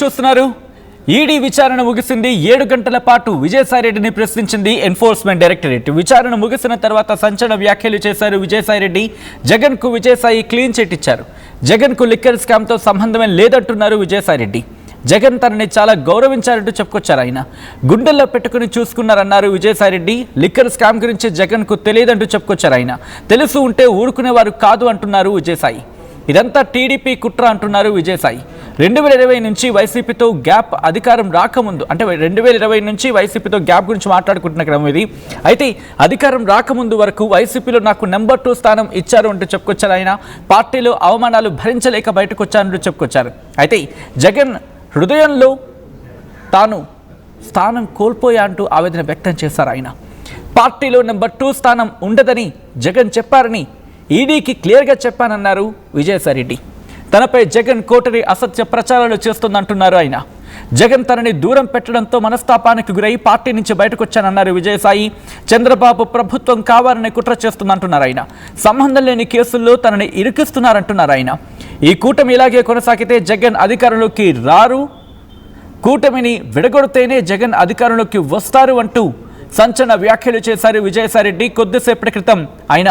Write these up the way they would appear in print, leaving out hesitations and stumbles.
చూస్తున్నారు ఈడీ విచారణ ముగిసింది 7 గంటల పాటు విజయసాయిరెడ్డిని ప్రశ్నించింది ఎన్ఫోర్స్మెంట్ డైరెక్టరేట్ విచారణ ముగిసిన తర్వాత సంచలన వ్యాఖ్యలు చేశారు విజయసాయిరెడ్డి జగన్ కు విజయసాయి క్లీన్ చిట్ ఇచ్చారు జగన్ కు లిక్కర్ స్కామ్ తో సంబంధమే లేదంటున్నారు విజయసాయిరెడ్డి జగన్ తనని చాలా గౌరవించారంటూ చెప్పుకొచ్చారు ఆయన గుండెల్లో పెట్టుకుని చూసుకున్నారన్నారు విజయసాయిరెడ్డి లిక్కర్ స్కామ్ గురించి జగన్ కు తెలియదంటూ చెప్పుకొచ్చారు ఆయన తెలుసు ఉంటే ఊరుకునేవారు కాదు అంటున్నారు విజయసాయి ఇదంతా టీడీపీ కుట్ర అంటున్నారు విజయసాయి 2020 నుంచి వైసీపీతో గ్యాప్ అధికారం రాకముందు అంటే 2020 నుంచి వైసీపీతో గ్యాప్ గురించి మాట్లాడుకుంటున్న క్రమం ఇది అయితే అధికారం రాకముందు వరకు వైసీపీలో నాకు నెంబర్ 2 స్థానం ఇచ్చారు అంటూ చెప్పుకొచ్చారు ఆయన పార్టీలో అవమానాలు భరించలేక బయటకు వచ్చారంటూ చెప్పుకొచ్చారు అయితే జగన్ హృదయంలో తాను స్థానం కోల్పోయా అంటూ ఆవేదన వ్యక్తం చేశారు ఆయన పార్టీలో నెంబర్ 2 స్థానం ఉండదని జగన్ చెప్పారని ఈడీకి క్లియర్గా చెప్పానన్నారు విజయసాయిరెడ్డి తనపై జగన్ కోటరి అసత్య ప్రచారాలు చేస్తుందంటున్నారు ఆయన జగన్ తనని దూరం పెట్టడంతో మనస్తాపానికి గురై పార్టీ నుంచి బయటకు వచ్చానన్నారు విజయసాయి చంద్రబాబు ప్రభుత్వం కావాలని కుట్ర చేస్తుందంటున్నారు ఆయన సంబంధం లేని కేసుల్లో తనని ఇరికిస్తున్నారంటున్నారు ఆయన ఈ కూటమి ఇలాగే కొనసాగితే జగన్ అధికారంలోకి రారు కూటమిని విడగొడితేనే జగన్ అధికారంలోకి వస్తారు అంటూ సంచలన వ్యాఖ్యలు చేశారు విజయసాయిరెడ్డి కొద్దిసేపటి క్రితం ఆయన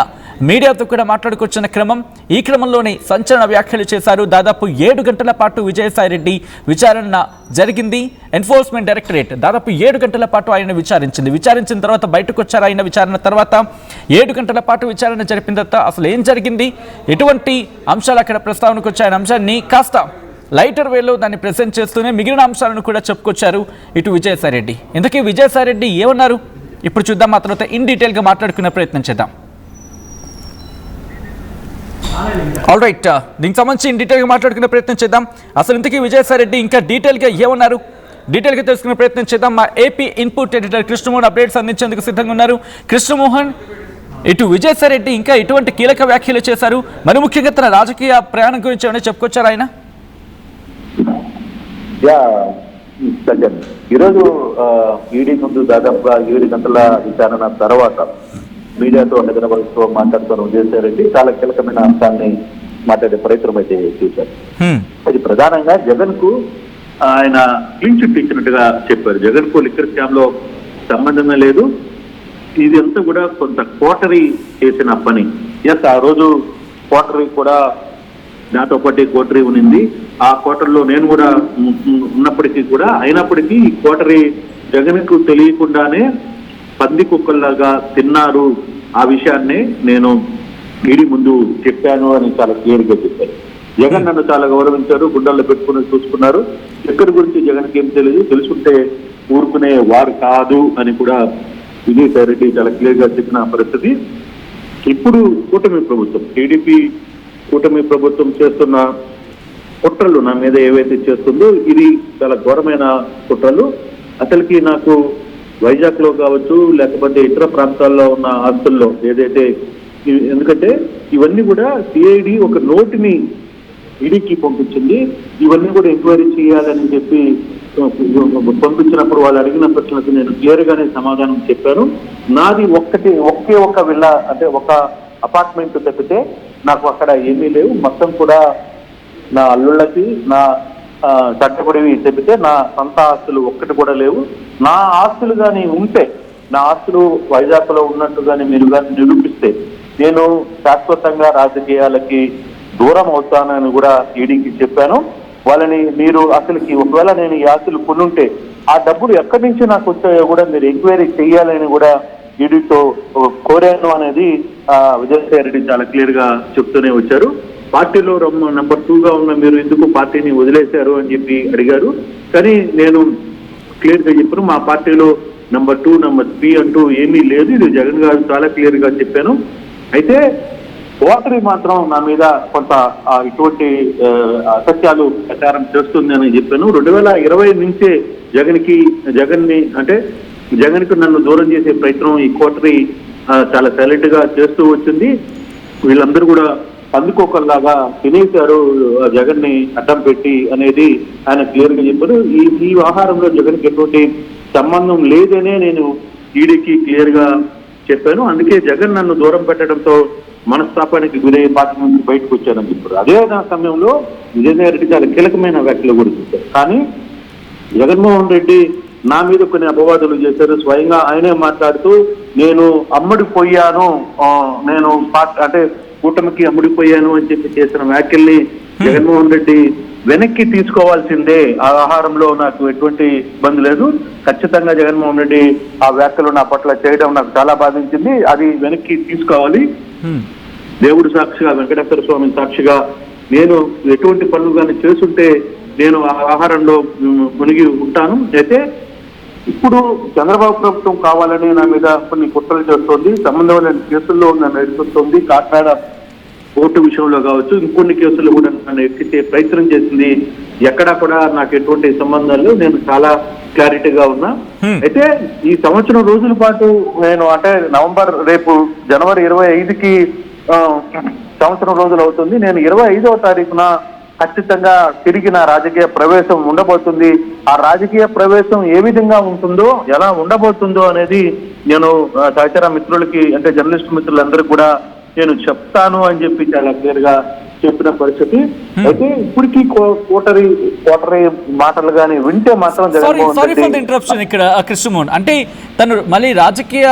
మీడియాతో కూడా మాట్లాడుకొచ్చిన క్రమం ఈ క్రమంలోనే సంచలన వ్యాఖ్యలు చేశారు దాదాపు 7 గంటల పాటు విజయసాయిరెడ్డి విచారణ జరిగింది ఎన్ఫోర్స్మెంట్ డైరెక్టరేట్ దాదాపు 7 గంటల పాటు ఆయన విచారించిన తర్వాత బయటకు వచ్చారు ఆయన విచారణ తర్వాత 7 గంటల పాటు విచారణ జరిపిన తర్వాత అసలు ఏం జరిగింది ఎటువంటి అంశాలు అక్కడ ప్రస్తావనకు వచ్చాయన్న అంశాన్ని కాస్త లైటర్ వేలో దాన్ని ప్రెజెంట్ చేస్తూనే మిగిలిన అంశాలను కూడా చెప్పుకొచ్చారు ఇటు విజయసాయిరెడ్డి ఇంతకీ విజయసాయిరెడ్డి ఏమన్నారు ఇప్పుడు చూద్దాం ఆ తర్వాత ఇన్ డీటెయిల్గా మాట్లాడుకునే ప్రయత్నం చేద్దాం ఆల్ రైట్ దీనికి సంబంధించి ఇన్ డీటెయిల్గా మాట్లాడుకునే ప్రయత్నం చేద్దాం అసలు ఇంతకీ విజయసాయిరెడ్డి ఇంకా డీటెయిల్గా ఏమన్నారు డీటెయిల్గా తెలుసుకునే ప్రయత్నం చేద్దాం మా AP input editor Krishnamohan updates అందించేందుకు సిద్ధంగా ఉన్నారు కృష్ణమోహన్ ఇటు విజయసాయిరెడ్డి ఇంకా ఎటువంటి కీలక వ్యాఖ్యలు చేశారు మరి ముఖ్యంగా తన రాజకీయ ప్రయాణం గురించి ఏమైనా చెప్పుకొచ్చారు ఆయన ఈరోజు ఈడీ ముందు దాదాపుగా 7 గంటల విచారణ తర్వాత మీడియాతో హైదరాబాద్తో మాట్లాడుతున్న విజయసాయిరెడ్డి చాలా కీలకమైన అంశాన్ని మాట్లాడే ప్రయత్నం అయితే చేశారు అది ప్రధానంగా జగన్ కు ఆయన క్లీన్ చిట్ ఇచ్చినట్టుగా చెప్పారు జగన్ కు లిక్కర్ స్కామ్ లో సంబంధమే లేదు ఇది అంతా కూడా కొంత కోటరీ చేసిన పని ఎస్ ఆ రోజు కోటరీ కూడా నాతో పాటు కోటరీ ఉన్నింది ఆ కోటర్లో నేను కూడా ఉన్నప్పటికీ కూడా అయినప్పటికీ ఈ కోటరీ జగన్ కు తెలియకుండానే పంది కుక్కల్లాగా తిన్నారు ఆ విషయాన్ని నేను ఈడీ ముందు చెప్పాను అని చాలా క్లియర్గా చెప్పారు జగన్ నన్ను చాలా గౌరవించారు గుండెల్లో పెట్టుకుని చూసుకున్నారు ఎక్కడి గురించి జగన్కి ఏం తెలియదు తెలుసుంటే ఊరుకునే వారు కాదు అని కూడా విజయసాయిరెడ్డి చాలా క్లియర్గా చెప్పిన పరిస్థితి ఇప్పుడు కూటమి ప్రభుత్వం టీడీపీ కూటమి ప్రభుత్వం చేస్తున్న కుట్రలు నా మీద ఏవైతే చేస్తుందో ఇది చాలా ఘోరమైన కుట్రలు అసలుకి నాకు వైజాగ్ లో కావచ్చు లేకపోతే ఇతర ప్రాంతాల్లో ఉన్న ఆస్తుల్లో ఏదైతే ఎందుకంటే ఇవన్నీ కూడా సిఐడి ఒక నోటిని ఈడీకి పంపించింది ఇవన్నీ కూడా ఎంక్వైరీ చేయాలని చెప్పి పంపించినప్పుడు వాళ్ళు అడిగిన ప్రశ్నలకు నేను క్లియర్ గానే సమాధానం చెప్పాను నాది ఒకే ఒక విల్లా అంటే ఒక అపార్ట్మెంట్ తప్పితే నాకు అక్కడ ఏమీ లేవు మొత్తం కూడా నా అల్లుళ్ళకి నా చట్టపడివి చెబితే నా సొంత ఆస్తులు ఒక్కటి కూడా లేవు నా ఆస్తులు కానీ ఉంటే నా ఆస్తులు వైజాగ్ లో ఉన్నట్టుగానే మీరు కానీ నిరూపిస్తే నేను శాశ్వతంగా రాజకీయాలకి దూరం అవుతానని కూడా ఈడీకి చెప్పాను వాళ్ళని మీరు అసలుకి ఒకవేళ నేను ఈ ఆస్తులు కొనుంటే ఆ డబ్బులు ఎక్కడి నుంచి నాకు వచ్చాయో కూడా మీరు ఎంక్వైరీ చేయాలని కూడా ఈడీతో కోరాను అనేది విజయసాయిరెడ్డి చాలా క్లియర్ గా చెప్తూనే వచ్చారు పార్టీలో నెంబర్ 2గా ఉన్న మీరు ఎందుకు పార్టీని వదిలేశారు అని చెప్పి అడిగారు కానీ నేను క్లియర్ గా చెప్పాను మా పార్టీలో నెంబర్ 2 నెంబర్ 3 అంటూ ఏమీ లేదు ఇది జగన్ గారు చాలా క్లియర్ గా చెప్పాను అయితే కోటరీ మాత్రం నా మీద కొంత ఇటువంటి అసత్యాలు ప్రచారం చేస్తుంది అని చెప్పాను 2020 నుంచే జగన్ కు నన్ను దూరం చేసే ప్రయత్నం ఈ కోటరీ చాలా సైలెంట్ గా చేస్తూ వచ్చింది వీళ్ళందరూ కూడా పందుకోకల్లాగా తినేశారు జగన్ ని అడ్డం పెట్టి అనేది ఆయన క్లియర్ గా చెప్పారు ఈ వ్యవహారంలో జగన్ కి ఎటువంటి సంబంధం లేదనే నేను ఈడీకి క్లియర్ గా చెప్పాను అందుకే జగన్ నన్ను దూరం పెట్టడంతో మనస్తాపానికి గురయ్యే పార్టీ నుంచి బయటకు వచ్చారని చెప్పారు. అదే సమయంలో విజయసాయి రెడ్డి చాలా కీలకమైన వ్యాఖ్యలు కూడా చేశారు. కానీ జగన్మోహన్ రెడ్డి నా మీద కొన్ని అపవాదులు చేశారు. స్వయంగా ఆయనే మాట్లాడుతూ నేను అమ్ముడిపోయాను, నేను అంటే కూటమికి అమ్ముడిపోయాను అని చెప్పి చేసిన వ్యాఖ్యల్ని జగన్మోహన్ రెడ్డి వెనక్కి తీసుకోవాల్సిందే. ఆ ఆహారంలో నాకు ఎటువంటి ఇబ్బంది లేదు. ఖచ్చితంగా జగన్మోహన్ రెడ్డి ఆ వ్యాఖ్యలు నా పట్ల చేయడం నాకు చాలా బాధించింది. అది వెనక్కి తీసుకోవాలి. దేవుడు సాక్షిగా, వెంకటేశ్వర స్వామి సాక్షిగా నేను ఎటువంటి పనులు కానీ చేస్తుంటే నేను ఆ ఆహారంలో మునిగి ఉంటాను. అయితే ఇప్పుడు చంద్రబాబు ప్రభుత్వం కావాలని నా మీద కొన్ని కుట్రలు చేస్తోంది, సంబంధం లేని కేసుల్లో నన్ను ఎదుర్కొంటోంది. కాకినాడ కోర్టు విషయంలో కావచ్చు, ఇంకొన్ని కేసులు కూడా నన్ను ఎక్కించే ప్రయత్నం చేసింది. ఎక్కడా కూడా నాకు ఎటువంటి సంబంధాలు, నేను చాలా క్లారిటీగా ఉన్నా. అయితే ఈ సంవత్సరం రోజుల పాటు నేను అంటే రేపు జనవరి 25కి సంవత్సరం రోజులు అవుతుంది. నేను 25వ తారీఖున ఖచ్చితంగా తిరిగి నా రాజకీయ ప్రవేశం ఉండబోతుంది. ఆ రాజకీయ ప్రవేశం ఏ విధంగా ఉంటుందో, ఎలా ఉండబోతుందో అనేది నేను సహచర మిత్రులకి అంటే జర్నలిస్ట్ మిత్రులందరికీ కూడా నేను చెప్తాను అని చెప్పి చాలా క్లియర్ గా చెప్పిన పరిస్థితి. అయితే ఇప్పటికీ కోటరీ మాటలు కానీ వింటే మాత్రం ఇంటరప్షన్ ఇక్కడ కృష్ణమోహన్ అంటే తను మళ్ళీ రాజకీయ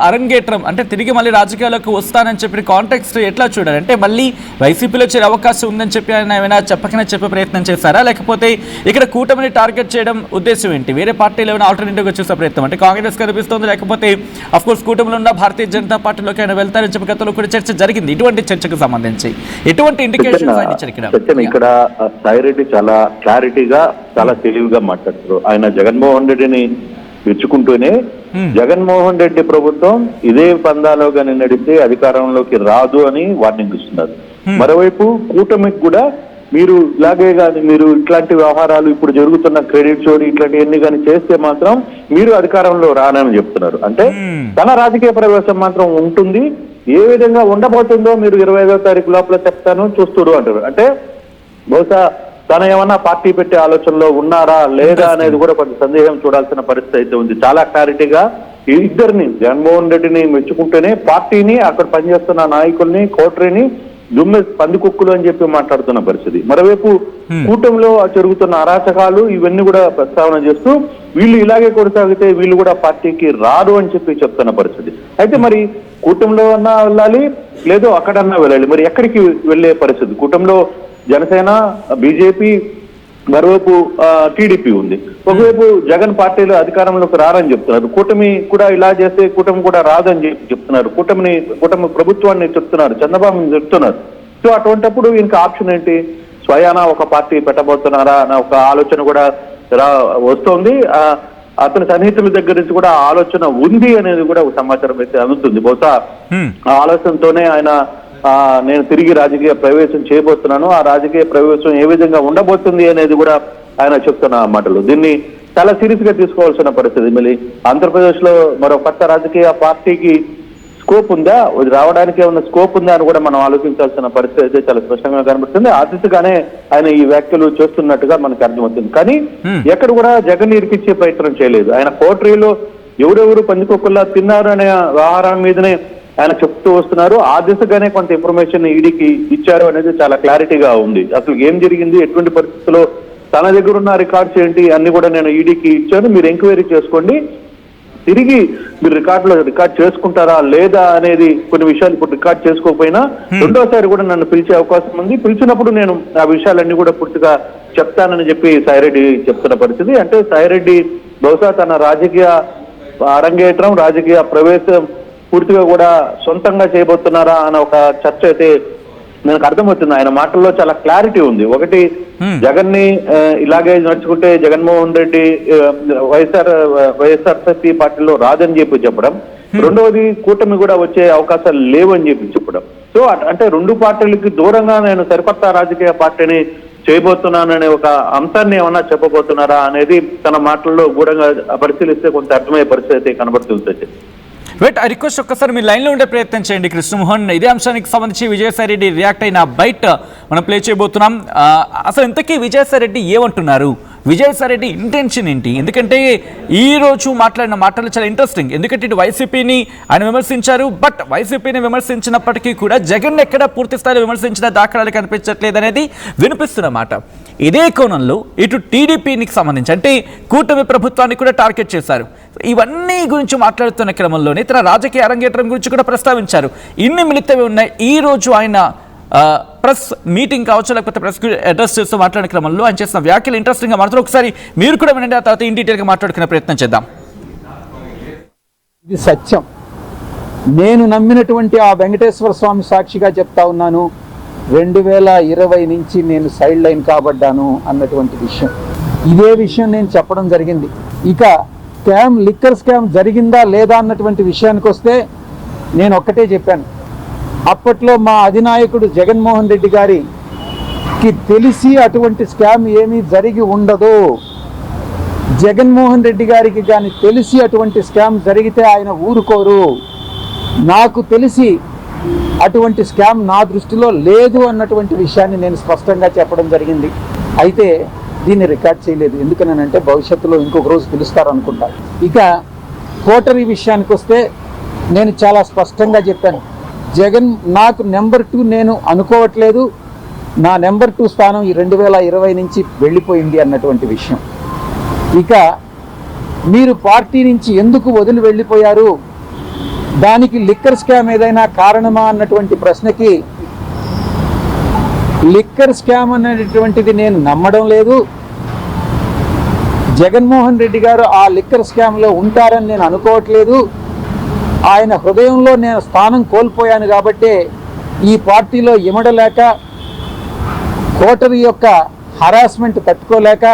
అరంగేట్రం అంటే తిరిగి మళ్ళీ రాజకీయాలకు వస్తానని చెప్పిన కాంటెక్స్ట్ ఎట్లా చూడాలి? అంటే మళ్ళీ వైసీపీలో చేరే అవకాశం ఉందని చెప్పి ఆయన ఏమైనా చెప్పకనే చెప్పే ప్రయత్నం చేశారా, లేకపోతే ఇక్కడ కూటమిని టార్గెట్ చేయడం ఉద్దేశం ఏంటి? వేరే పార్టీలు ఏమైనా ఆల్టర్నేటివ్గా చూసే ప్రయత్నం అంటే కాంగ్రెస్ కనిపిస్తుంది, లేకపోతే అఫ్కోర్స్ కూటమిలో ఉన్న భారతీయ జనతా పార్టీలోకి ఆయన వెళ్తారని చెప్పి గతంలో కూడా చర్చ జరిగింది. ఇటువంటి చర్చకు సంబంధించి ఎటువంటి ఇక్కడ సాయిరెడ్డి చాలా క్లారిటీగా చాలా తెలివిగా మాట్లాడుతారు. ఆయన జగన్మోహన్ రెడ్డిని మెచ్చుకుంటూనే జగన్మోహన్ రెడ్డి ప్రభుత్వం ఇదే పందాలో కానీ నడిస్తే అధికారంలోకి రాదు అని వార్నింగ్ ఇస్తున్నారు. మరోవైపు కూటమికి కూడా మీరు ఇలాగే కానీ మీరు ఇట్లాంటి వ్యవహారాలు ఇప్పుడు జరుగుతున్న క్రెడిట్ చోరీ ఇట్లాంటివన్నీ కానీ చేస్తే మాత్రం మీరు అధికారంలో రానని చెప్తున్నారు. అంటే తన రాజకీయ ప్రవేశం మాత్రం ఉంటుంది. ఏ విధంగా ఉండబోతుందో మీరు 25వ తారీఖు లోపల చెప్తాను చూస్తుడు అంటారు. అంటే బహుశా తన ఏమన్నా పార్టీ పెట్టే ఆలోచనలో ఉన్నారా లేదా అనేది కూడా కొంత సందేహం చూడాల్సిన పరిస్థితి అయితే ఉంది. చాలా క్లారిటీగా ఇద్దరిని జగన్మోహన్ రెడ్డిని మెచ్చుకుంటేనే పార్టీని అక్కడ పనిచేస్తున్న నాయకుల్ని కోటరీని పందికుక్కులు అని చెప్పి మాట్లాడుతున్న పరిస్థితి. మరోవైపు కూటమిలో జరుగుతున్న అరాచకాలు ఇవన్నీ కూడా ప్రస్తావన చేస్తూ వీళ్ళు ఇలాగే కొనసాగితే వీళ్ళు కూడా పార్టీకి రారు అని చెప్పి చెప్తున్న పరిస్థితి. అయితే మరి కూటమిలో అన్నా వెళ్ళాలి, లేదో అక్కడన్నా వెళ్ళాలి. మరి ఎక్కడికి వెళ్లే పరిస్థితి? కూటమిలో జనసేన, బీజేపీ, మరోవైపు టీడీపీ ఉంది. ఒకవైపు జగన్ పార్టీలు అధికారంలోకి రారని చెప్తున్నారు. కూటమి కూడా ఇలా చేస్తే కూటమి కూడా రాదని చెప్తున్నారు. కూటమి ప్రభుత్వాన్ని చెప్తున్నారు, చంద్రబాబు చెప్తున్నారు. సో అటువంటిప్పుడు ఇంకా ఆప్షన్ ఏంటి? స్వయానా ఒక పార్టీ పెట్టబోతున్నారా అన్న ఒక ఆలోచన కూడా వస్తోంది. అతని సన్నిహితుల దగ్గర నుంచి కూడా ఆలోచన ఉంది అనేది కూడా ఒక సమాచారం అయితే అందుతుంది. బహుశా ఆ ఆలోచనతోనే ఆయన నేను తిరిగి రాజకీయ ప్రవేశం చేయబోతున్నాను, ఆ రాజకీయ ప్రవేశం ఏ విధంగా ఉండబోతుంది అనేది కూడా ఆయన చెప్తున్న మాటలు. దీన్ని చాలా సీరియస్ గా తీసుకోవాల్సిన పరిస్థితి. మళ్ళీ ఆంధ్రప్రదేశ్ లో మరో కొత్త రాజకీయ పార్టీకి స్కోప్ ఉందా, రావడానికి ఏమన్నా స్కోప్ ఉందా అని కూడా మనం ఆలోచించాల్సిన పరిస్థితి అయితే చాలా స్పష్టంగా కనబడుతుంది. ఆ దిశగానే ఆయన ఈ వ్యాఖ్యలు చేస్తున్నట్టుగా మనకు అర్థమవుతుంది. కానీ ఎక్కడ కూడా జగన్ ఇరికిచ్చే ప్రయత్నం చేయలేదు. ఆయన కోటరీలో ఎవరెవరు పందికొక్కుల్లా తిన్నారు అనే వ్యవహారం మీదనే ఆయన చెప్తూ వస్తున్నారు. ఆ దిశగానే కొంత ఇన్ఫర్మేషన్ ఈడీకి ఇచ్చారు అనేది చాలా క్లారిటీగా ఉంది. అసలు ఏం జరిగింది, ఎటువంటి పరిస్థితుల్లో తన దగ్గర ఉన్న రికార్డ్స్ ఏంటి అన్ని కూడా నేను ఈడీకి ఇచ్చాను, మీరు ఎంక్వైరీ చేసుకోండి, తిరిగి మీరు రికార్డ్ చేసుకుంటారా లేదా అనేది కొన్ని విషయాలు ఇప్పుడు రికార్డ్ చేసుకోకపోయినా రెండోసారి కూడా నన్ను పిలిచే అవకాశం ఉంది. పిలిచినప్పుడు నేను ఆ విషయాలన్నీ కూడా పూర్తిగా చెప్తానని చెప్పి సాయిరెడ్డి చెప్తున్న పరిస్థితి. అంటే సాయిరెడ్డి బహుశా తన రాజకీయ అరంగేట్రం, రాజకీయ ప్రవేశం పూర్తిగా కూడా సొంతంగా చేయబోతున్నారా అన్న ఒక చర్చ అయితే నాకు అర్థమవుతుంది. ఆయన మాటల్లో చాలా క్లారిటీ ఉంది. ఒకటి, జగన్ ని ఇలాగే నడుచుకుంటే జగన్మోహన్ రెడ్డి వైఎస్ఆర్సీపీ పార్టీలో రాదని చెప్పి చెప్పడం, రెండవది కూటమి కూడా వచ్చే అవకాశాలు లేవని చెప్పి చెప్పడం. సో అంటే రెండు పార్టీలకి దూరంగా నేను సరికొత్త రాజకీయ పార్టీని చేయబోతున్నాననే ఒక అంశాన్ని ఏమన్నా చెప్పబోతున్నారా అనేది తన మాటల్లో గూఢంగా పరిశీలిస్తే కొంత అర్థమయ్యే పరిస్థితి అయితే కనబడుతుంది. వెయిట్, ఐ రిక్వెస్ట్ ఒక్కసారి మీ లైన్లో ఉండే ప్రయత్నం చేయండి కృష్ణమోహన్. ఇదే అంశానికి సంబంధించి విజయసాయి రెడ్డి రియాక్ట్ అయిన బైట్ మనం ప్లే చేయబోతున్నాం. అసలు ఇంతకీ విజయసాయి రెడ్డి ఏమంటున్నారు? విజయసాయి రెడ్డి ఇంటెన్షన్ ఏంటి? ఎందుకంటే ఈ రోజు మాట్లాడిన మాటలు చాలా ఇంట్రెస్టింగ్. ఎందుకంటే ఇటు వైసీపీని ఆయన విమర్శించారు, బట్ వైసీపీని విమర్శించినప్పటికీ కూడా జగన్ ఎక్కడ పూర్తి స్థాయిలో విమర్శించిన దాఖలాలు కనిపించట్లేదు అనేది వినిపిస్తున్న మాట. ఇదే కోణంలో ఇటు టీడీపీకి సంబంధించి అంటే కూటమి ప్రభుత్వాన్ని కూడా టార్గెట్ చేశారు. ఇవన్నీ గురించి మాట్లాడుతున్న క్రమంలోనే తన రాజకీయ అరంగేట్రం గురించి కూడా ప్రస్తావించారు. ఇన్ని మిళితవి ఉన్నాయి. ఈ రోజు ఆయన ప్రెస్ మీటింగ్ కావచ్చు, లేకపోతే ప్రెస్ అడ్రస్ చేస్తూ మాట్లాడిన క్రమంలో ఆయన చేసిన వ్యాఖ్యలు ఇంట్రెస్టింగ్గా మాట్లాడుతూ ఒకసారి మీరు కూడా వినండి, ఆ తర్వాత ఇన్ డీటెయిల్గా మాట్లాడుకునే ప్రయత్నం చేద్దాం. ఇది సత్యం. నేను నమ్మినటువంటి ఆ వెంకటేశ్వర స్వామి సాక్షిగా చెప్తా ఉన్నాను, 2020 నుంచి నేను సైడ్ లైన్ కాబడ్డాను అన్నటువంటి విషయం. ఇదే విషయం నేను చెప్పడం జరిగింది. ఇక లిక్కర్ స్కామ్ జరిగిందా లేదా అన్నటువంటి విషయానికి వస్తే నేను ఒక్కటే చెప్పాను. అప్పట్లో మా అధినాయకుడు జగన్మోహన్ రెడ్డి గారికి తెలిసి అటువంటి స్కామ్ ఏమీ జరిగి ఉండదు. జగన్మోహన్ రెడ్డి గారికి కానీ తెలిసి అటువంటి స్కామ్ జరిగితే ఆయన ఊరుకోరు. నాకు తెలిసి అటువంటి స్కామ్ నా దృష్టిలో లేదు అన్నటువంటి విషయాన్ని నేను స్పష్టంగా చెప్పడం జరిగింది. అయితే దీన్ని రికార్డ్ చేయలేదు. ఎందుకనంటే భవిష్యత్తులో ఇంకొక రోజు పిలుస్తారనుకుంటా. ఇక కోటరీ విషయానికి వస్తే నేను చాలా స్పష్టంగా చెప్పాను, జగన్ నాకు నెంబర్ 2 నేను అనుకోవట్లేదు, నా నెంబర్ 2 స్థానం ఈ 2020 నుంచి వెళ్ళిపోయింది అన్నటువంటి విషయం. ఇక మీరు పార్టీ నుంచి ఎందుకు వదిలి వెళ్ళిపోయారు, దానికి లిక్కర్ స్కామ్ ఏదైనా కారణమా అన్నటువంటి ప్రశ్నకి, లిక్కర్ స్కామ్ అనేటువంటిది నేను నమ్మడం లేదు. జగన్మోహన్ రెడ్డి గారు ఆ లిక్కర్ స్కామ్లో ఉంటారని నేను అనుకోవట్లేదు. ఆయన హృదయంలో నేను స్థానం కోల్పోయాను కాబట్టి ఈ పార్టీలో ఇమడలేక, కోటరీ యొక్క హరాస్మెంట్ తట్టుకోలేక,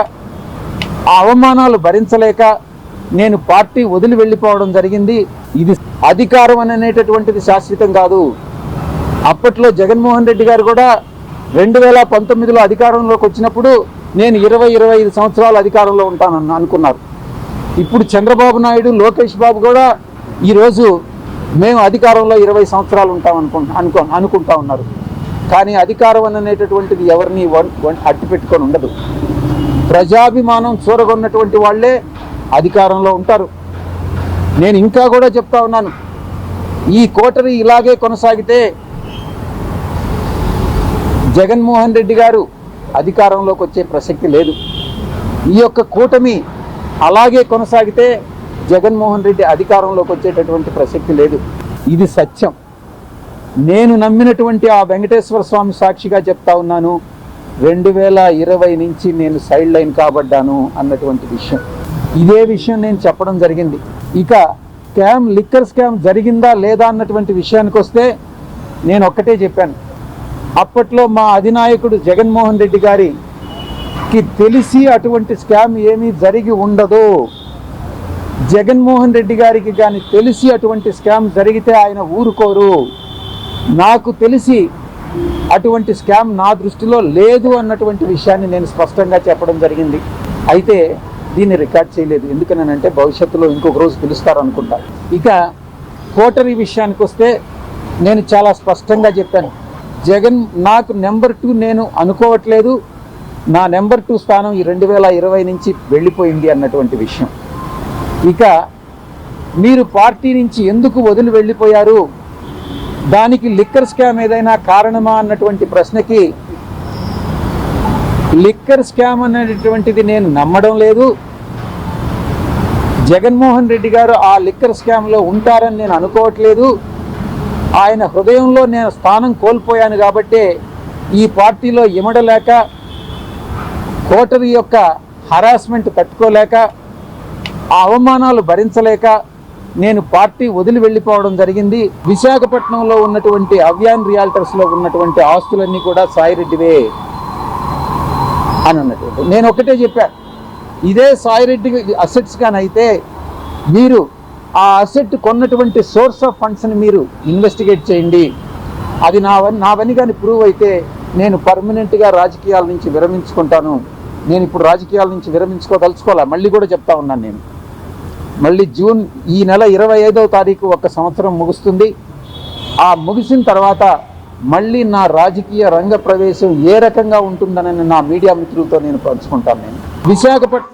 ఆ అవమానాలు భరించలేక నేను పార్టీ వదిలి వెళ్ళిపోవడం జరిగింది. ఇది అధికారం అనేటటువంటిది శాశ్వతం కాదు. అప్పట్లో జగన్మోహన్ రెడ్డి గారు కూడా 2019లో అధికారంలోకి వచ్చినప్పుడు నేను 20-25 సంవత్సరాలు అధికారంలో ఉంటానని అనుకున్నారు. ఇప్పుడు చంద్రబాబు నాయుడు, లోకేష్ బాబు కూడా ఈరోజు మేము అధికారంలో 20 సంవత్సరాలు ఉంటాం అనుకుంటా ఉన్నారు. కానీ అధికారం అనేటటువంటిది ఎవరిని అట్టి పెట్టుకొని ఉండదు. ప్రజాభిమానం చూరగొన్నటువంటి వాళ్ళే అధికారంలో ఉంటారు. నేను ఇంకా కూడా చెప్తా ఉన్నాను, ఈ కోటరీ ఇలాగే కొనసాగితే జగన్మోహన్ రెడ్డి గారు అధికారంలోకి వచ్చే ప్రసక్తి లేదు. ఈ యొక్క కూటమి అలాగే కొనసాగితే జగన్మోహన్ రెడ్డి అధికారంలోకి వచ్చేటటువంటి ప్రసక్తి లేదు. ఇది సత్యం. నేను నమ్మినటువంటి ఆ వెంకటేశ్వర స్వామి సాక్షిగా చెప్తా ఉన్నాను, 2020 నుంచి నేను సైడ్ లైన్ కాబడ్డాను అన్నటువంటి విషయం. ఇదే విషయం నేను చెప్పడం జరిగింది. ఇక లిక్కర్ స్కామ్ జరిగిందా లేదా అన్నటువంటి విషయానికి వస్తే నేను ఒక్కటే చెప్పాను. అప్పట్లో మా అధినాయకుడు జగన్మోహన్ రెడ్డి గారికి తెలిసి అటువంటి స్కామ్ ఏమీ జరిగి ఉండదు. జగన్మోహన్ రెడ్డి గారికి కానీ తెలిసి అటువంటి స్కామ్ జరిగితే ఆయన ఊరుకోరు. నాకు తెలిసి అటువంటి స్కామ్ నా దృష్టిలో లేదు అన్నటువంటి విషయాన్ని నేను స్పష్టంగా చెప్పడం జరిగింది. అయితే దీన్ని రికార్డ్ చేయలేదు. ఎందుకనంటే భవిష్యత్తులో ఇంకొక రోజు పిలుస్తారనుకుంటా. ఇక కోటరీ విషయానికి వస్తే నేను చాలా స్పష్టంగా చెప్పాను, జగన్ నాకు నెంబర్ 2 నేను అనుకోవట్లేదు, నా నెంబర్ 2 స్థానం ఈ 2020 నుంచి వెళ్ళిపోయింది అన్నటువంటి విషయం. ఇక మీరు పార్టీ నుంచి ఎందుకు వదిలి వెళ్ళిపోయారు, దానికి లిక్కర్ స్కామ్ ఏదైనా కారణమా అన్నటువంటి ప్రశ్నకి, లిక్కర్ స్కామ్ అనేటటువంటిది నేను నమ్మడం లేదు. జగన్మోహన్ రెడ్డి గారు ఆ లిక్కర్ స్కామ్లో ఉంటారని నేను అనుకోవట్లేదు. ఆయన హృదయంలో నేను స్థానం కోల్పోయాను కాబట్టి ఈ పార్టీలో ఇమడలేక, కోటరీ యొక్క హరాస్మెంట్ తట్టుకోలేక, ఆ అవమానాలు భరించలేక నేను పార్టీ వదిలి వెళ్ళిపోవడం జరిగింది. విశాఖపట్నంలో ఉన్నటువంటి అవ్యాన్ రియాల్టర్స్లో ఉన్నటువంటి ఆస్తులన్నీ కూడా సాయిరెడ్డివే అని అన్నట్టు నేను ఒకటే చెప్పాను, ఇదే సాయిరెడ్డి అసెట్స్ కానైతే మీరు ఆ అసెట్ కొన్నటువంటి సోర్స్ ఆఫ్ ఫండ్స్ని మీరు ఇన్వెస్టిగేట్ చేయండి. అది నావని కానీ ప్రూవ్ అయితే నేను పర్మనెంట్గా రాజకీయాల నుంచి విరమించుకుంటాను. నేను ఇప్పుడు రాజకీయాల నుంచి విరమించుకోదలుచుకోవాలా, మళ్ళీ కూడా చెప్తా ఉన్నాను. నేను మళ్ళీ జూన్ ఈ నెల 25వ తారీఖు 1 సంవత్సరం ముగుస్తుంది. ఆ ముగిసిన తర్వాత మళ్ళీ నా రాజకీయ రంగ ప్రవేశం ఏ రకంగా ఉంటుందని నా మీడియా మిత్రులతో నేను పంచుకుంటాను. నేను విశాఖపట్నం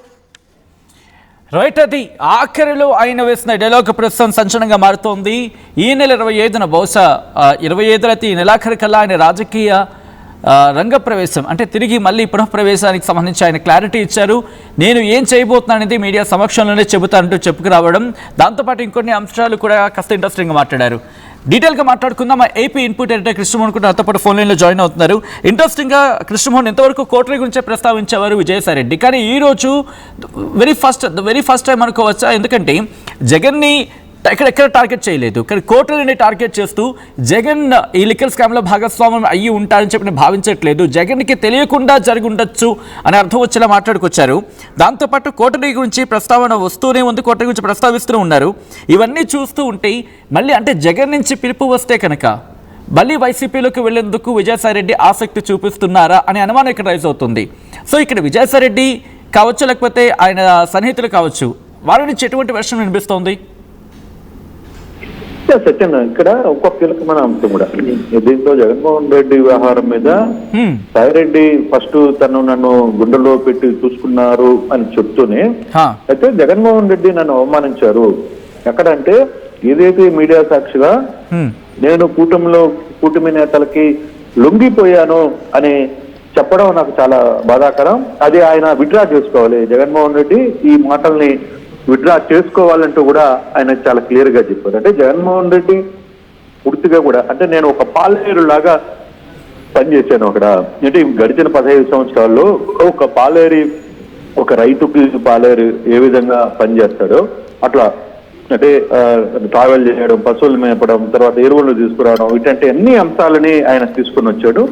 రైట్, అది ఆఖరిలో ఆయన వేసిన డైలాగ్ ప్రస్తుతం సంచలనంగా మారుతోంది. ఈ నెల 25న బహుశా 25 అయితే ఈ నెలాఖరి కల్లా ఆయన రాజకీయ రంగప్రవేశం అంటే తిరిగి మళ్ళీ పునఃప్రవేశానికి సంబంధించి ఆయన క్లారిటీ ఇచ్చారు. నేను ఏం చేయబోతున్నాను అనేది మీడియా సమక్షంలోనే చెబుతానంటూ చెప్పుకురావడం, దాంతోపాటు ఇంకొన్ని అంశాలు కూడా కాస్త ఇంట్రెస్టింగ్గా మాట్లాడారు. డీటెయిల్గా మాట్లాడుకుందాం. ఏపీ ఇన్పుట్ ఎడిటర్ కృష్ణమోహన్ కూడా నాతో పాటు ఫోన్ లైన్లో జాయిన్ అవుతున్నారు. ఇంట్రెస్టింగ్గా కృష్ణమోహన్ ఇంతవరకు కోటరీ గురించే ప్రస్తావించేవారు విజయసాయిరెడ్డి, కానీ ఈరోజు వెరీ ఫస్ట్ టైం అనుకోవచ్చా? ఎందుకంటే జగన్ని ఎక్కడ టార్గెట్ చేయలేదు, కానీ కోటరీని టార్గెట్ చేస్తూ జగన్ ఈ లిక్కర్ స్కామ్లో భాగస్వామ్యం అయ్యి ఉంటారని చెప్పి భావించట్లేదు, జగన్కి తెలియకుండా జరిగి ఉండొచ్చు అని అర్థం వచ్చేలా మాట్లాడుకొచ్చారు. దాంతోపాటు కోటరీ గురించి ప్రస్తావన వస్తూనే ఉంది, కోటరీ గురించి ప్రస్తావిస్తూనే ఉన్నారు. ఇవన్నీ చూస్తూ ఉంటే మళ్ళీ అంటే జగన్ నుంచి పిలుపు వస్తే కనుక మళ్ళీ వైసీపీలోకి వెళ్లేందుకు విజయసాయిరెడ్డి ఆసక్తి చూపిస్తున్నారా అనే అనుమానం ఇక్కడ రైజ్ అవుతుంది. సో ఇక్కడ విజయసాయిరెడ్డి కావచ్చు, లేకపోతే ఆయన సన్నిహితులు కావచ్చు, వారి నుంచి ఎటువంటి వెర్షన్ వినిపిస్తోంది? సత్యం, ఇక్కడ ఒక కీలకమైన అంశం కూడా దీంట్లో జగన్మోహన్ రెడ్డి వ్యవహారం మీద సాయిరెడ్డి ఫస్ట్ నన్ను గుండెల్లో పెట్టి చూసుకున్నారు అని చెప్తూనే, అయితే జగన్మోహన్ రెడ్డి నన్ను అవమానించారు ఎక్కడంటే ఏదైతే మీడియా సాక్షిగా నేను కూటమి నేతలకి లొంగిపోయాను అని చెప్పడం నాకు చాలా బాధాకరం. అది ఆయన విత్డ్రా చేసుకోవాలి. జగన్మోహన్ రెడ్డి ఈ మాటల్ని విత్డ్రా చేసుకోవాలంటూ కూడా ఆయన చాలా క్లియర్ గా చెప్పారు. అంటే జగన్మోహన్ రెడ్డి పూర్తిగా కూడా అంటే నేను ఒక పాలేరు లాగా పనిచేశాను అక్కడ. అంటే గడిచిన 15 సంవత్సరాల్లో ఒక పాలేరి, ఒక రైతుకి పాలేరు ఏ విధంగా పనిచేస్తాడో అట్లా అంటే ట్రావెల్ చేయడం, పశువులు మేపడం, తర్వాత ఎరువులు తీసుకురావడం, ఇటువంటి అన్ని అంశాలని ఆయన తీసుకుని వచ్చాడు.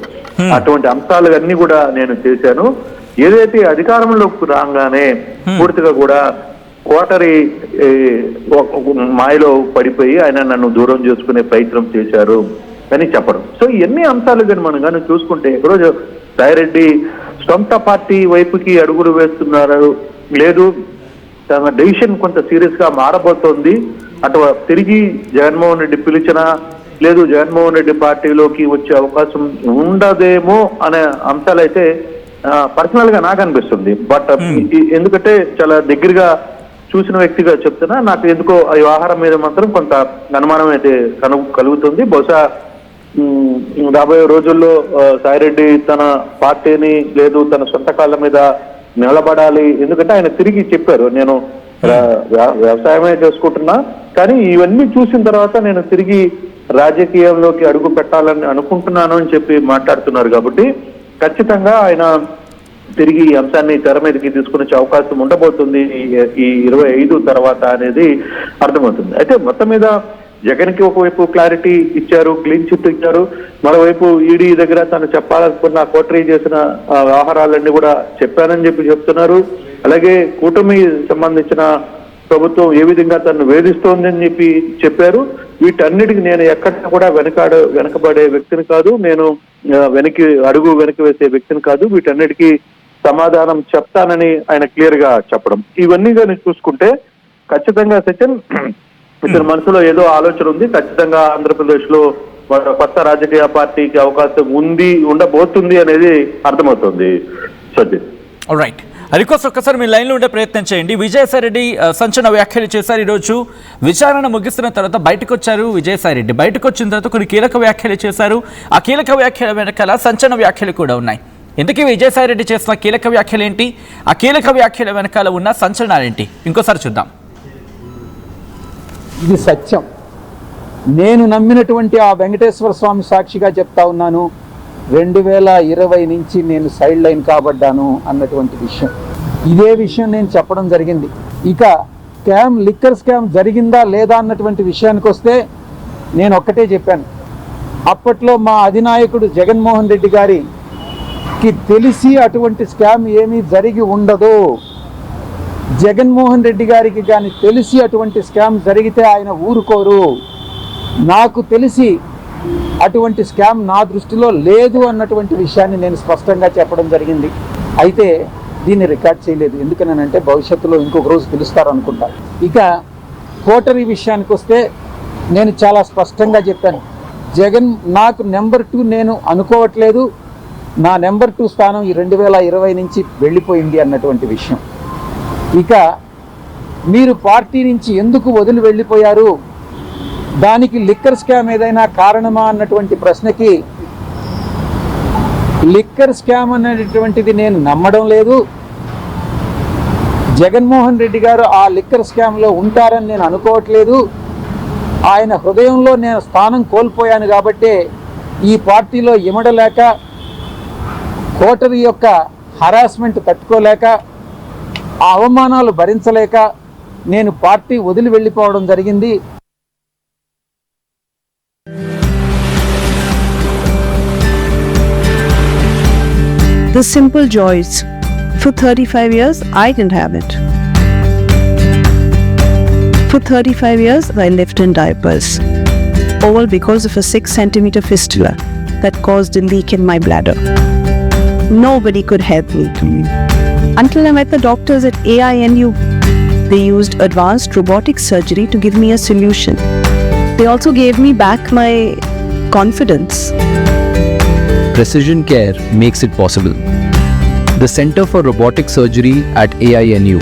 అటువంటి అంశాలన్నీ కూడా నేను చేశాను. ఏదైతే అధికారంలోకి రాగానే పూర్తిగా కూడా కోటరీ మాయలో పడిపోయి ఆయన నన్ను దూరం చేసుకునే ప్రయత్నం చేశారు అని చెప్పడం. సో ఇవన్నీ అంశాలు కానీ మనం కానీ చూసుకుంటే ఈరోజు సాయిరెడ్డి సొంత పార్టీ వైపుకి అడుగులు వేస్తున్నారు, లేదు తన డెసిషన్ కొంత సీరియస్ గా మారబోతోంది, అటు తిరిగి జగన్మోహన్ రెడ్డి పిలిచినా లేదు జగన్మోహన్ రెడ్డి పార్టీలోకి వచ్చే అవకాశం ఉండదేమో అనే అంశాలైతే పర్సనల్ గా నాకు అనిపిస్తుంది. బట్ ఎందుకంటే చాలా దగ్గరగా చూసిన వ్యక్తిగా చెప్తున్నా, నాకు ఎందుకో ఈ వ్యవహారం మీద మాత్రం కొంత అనుమానం అయితే కలుగుతుంది. బహుశా రాబోయే రోజుల్లో సాయిరెడ్డి తన పార్టీని లేదు తన సొంత కాళ్ళ మీద నిలబడాలి. ఎందుకంటే ఆయన తిరిగి చెప్పారు, నేను వ్యవసాయమే చేసుకుంటున్నా, కానీ ఇవన్నీ చూసిన తర్వాత నేను తిరిగి రాజకీయంలోకి అడుగు పెట్టాలని అనుకుంటున్నాను అని చెప్పి మాట్లాడుతున్నారు. కాబట్టి ఖచ్చితంగా ఆయన తిరిగి ఈ అంశాన్ని తెర మీదకి తీసుకునే అవకాశం ఉండబోతుంది ఈ 25 తర్వాత అనేది అర్థమవుతుంది. అయితే మొత్తం మీద జగన్ కి ఒకవైపు క్లారిటీ ఇచ్చారు, క్లీన్ చిట్ ఇచ్చారు, మరోవైపు ఈడీ దగ్గర తను చెప్పాలనుకున్న కోటరీ చేసిన వ్యవహారాలన్నీ కూడా చెప్పానని చెప్పి చెప్తున్నారు. అలాగే కూటమి సంబంధించిన ప్రభుత్వం ఏ విధంగా తను వేధిస్తోందని చెప్పి చెప్పారు. వీటన్నిటికి నేను ఎక్కడ కూడా వెనకబడే వ్యక్తిని కాదు, నేను అడుగు వెనక్కి వేసే వ్యక్తిని కాదు, వీటన్నిటికీ సమాధానం చెప్తానని ఆయన క్లియర్ గా చెప్పడం. ఇవన్నీ కానీ చూసుకుంటే ఖచ్చితంగా సచిన్ ఇతని మనసులో ఏదో ఆలోచన ఉంది. ఖచ్చితంగా ఆంధ్రప్రదేశ్ లో కొత్త రాజకీయ పార్టీకి అవకాశం ఉండబోతుంది అనేది అర్థమవుతుంది సచిన్. రైట్, అందుకోసం ఒక్కసారి మీ లైన్లో ఉండే ప్రయత్నం చేయండి. విజయసాయిరెడ్డి సంచలన వ్యాఖ్యలు చేశారు. ఈరోజు విచారణ ముగిస్తున్న తర్వాత బయటకు వచ్చారు విజయసాయిరెడ్డి. బయటకు వచ్చిన తర్వాత కొన్ని కీలక వ్యాఖ్యలు చేశారు. ఆ కీలక వ్యాఖ్యల వెనకాల సంచలన వ్యాఖ్యలు కూడా ఉన్నాయి. ఇంతకీ విజయసాయిరెడ్డి చేసిన కీలక వ్యాఖ్యలు ఏంటి, ఆ కీలక వ్యాఖ్యల వెనకాల ఉన్న సంచలనాలేంటి, ఇంకోసారి చూద్దాం. ఇది సత్యం. నేను నమ్మినటువంటి ఆ వెంకటేశ్వర స్వామి సాక్షిగా చెప్తా ఉన్నాను, 2020 నుంచి నేను సైడ్ లైన్ కాబడ్డాను అన్నటువంటి విషయం. ఇదే విషయం నేను చెప్పడం జరిగింది. ఇక లిక్కర్ స్కామ్ జరిగిందా లేదా అన్నటువంటి విషయానికి వస్తే నేను ఒక్కటే చెప్పాను. అప్పట్లో మా అధినాయకుడు జగన్మోహన్ రెడ్డి గారికి తెలిసి అటువంటి స్కామ్ ఏమీ జరిగి ఉండదు. జగన్మోహన్ రెడ్డి గారికి కానీ తెలిసి అటువంటి స్కామ్ జరిగితే ఆయన ఊరుకోరు. నాకు తెలిసి అటువంటి స్కామ్ నా దృష్టిలో లేదు అన్నటువంటి విషయాన్ని నేను స్పష్టంగా చెప్పడం జరిగింది. అయితే దీన్ని రికార్డ్ చేయలేదు, ఎందుకనంటే భవిష్యత్తులో ఇంకొక రోజు పిలుస్తారు అనుకుంటా. ఇక కోటరీ విషయానికి వస్తే నేను చాలా స్పష్టంగా చెప్పాను, జగన్ నాకు నెంబర్ 2 నేను అనుకోవట్లేదు. నా నెంబర్ 2 స్థానం ఈ 2020 నుంచి వెళ్ళిపోయింది అన్నటువంటి విషయం. ఇక మీరు పార్టీ నుంచి ఎందుకు వదిలి వెళ్ళిపోయారు, దానికి లిక్కర్ స్కామ్ ఏదైనా కారణమా అన్నటువంటి ప్రశ్నకి లిక్కర్ స్కామ్ అనేటటువంటిది నేను నమ్మడం లేదు. జగన్మోహన్ రెడ్డి గారు ఆ లిక్కర్ స్కామ్లో ఉంటారని నేను అనుకోవట్లేదు. ఆయన హృదయంలో నేను స్థానం కోల్పోయాను కాబట్టే ఈ పార్టీలో ఇమడలేక, కోటరీ యొక్క హరాస్మెంట్ తట్టుకోలేక, ఆ అవమానాలు భరించలేక నేను పార్టీ వదిలి వెళ్ళిపోవడం జరిగింది. The simple joys. For 35 years, I didn't have it. For 35 years, I lived in diapers. All because of a 6-centimeter fistula that caused a leak in my bladder. Nobody could help me. Until I met the doctors at AINU. They used advanced robotic surgery to give me a solution. They also gave me back my confidence. Precision care makes it possible. The Center for Robotic Surgery at AINU.